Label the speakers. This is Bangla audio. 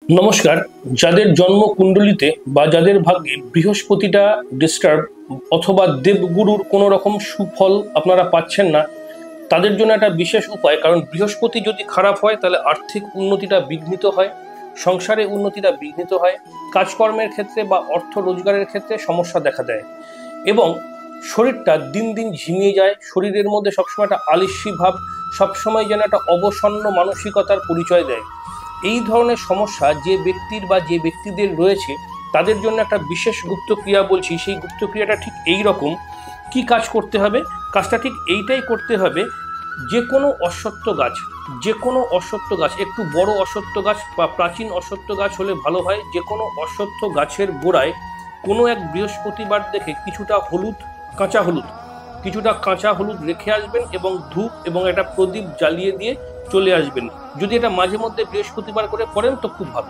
Speaker 1: নমস্কার। যাদের জন্ম কুণ্ডলিতে বা যাদের ভাগ্যে বৃহস্পতিটা ডিস্টার্ব অথবা দেবগুরুর কোনো রকম সুফল আপনারা পাচ্ছেন না, তাদের জন্য একটা বিশেষ উপায়। কারণ বৃহস্পতি যদি খারাপ হয় তাহলে আর্থিক উন্নতিটা বিঘ্নিত হয়, সংসারে উন্নতিটা বিঘ্নিত হয়, কাজকর্মের ক্ষেত্রে বা অর্থ রোজগারের ক্ষেত্রে সমস্যা দেখা দেয় এবং শরীরটা দিন দিন ঝিমিয়ে যায়। শরীরের মধ্যে সবসময় একটা আলস্যি ভাব, সবসময় যেন একটা অবসন্ন মানসিকতার পরিচয় দেয়। এই ধরনের সমস্যা যে ব্যক্তির বা যে ব্যক্তিদের রয়েছে তাদের জন্য একটা বিশেষ গুপ্তক্রিয়া বলছি। সেই গুপ্তক্রিয়াটা ঠিক এই রকম। কি কাজ করতে হবে? কাজটা ঠিক এইটাই করতে হবে। যে কোনো অশ্বত্থ গাছ, যে কোনো অশ্বত্থ গাছ, একটু বড় অশ্বত্থ গাছ বা প্রাচীন অশ্বত্থ গাছ হলে ভালো হয়। যে কোনো অশ্বত্থ গাছের গোড়ায় কোনো এক বৃহস্পতিবার দেখে কিছুটা হলুদ, কাঁচা হলুদ, কিছুটা কাঁচা হলুদ রেখে আসবেন এবং ধূপ এবং একটা প্রদীপ জ্বালিয়ে দিয়ে চলে আসবেন। যদি এটা মাঝে মধ্যে বৃহস্পতিবার করে করেন তো খুব ভালো।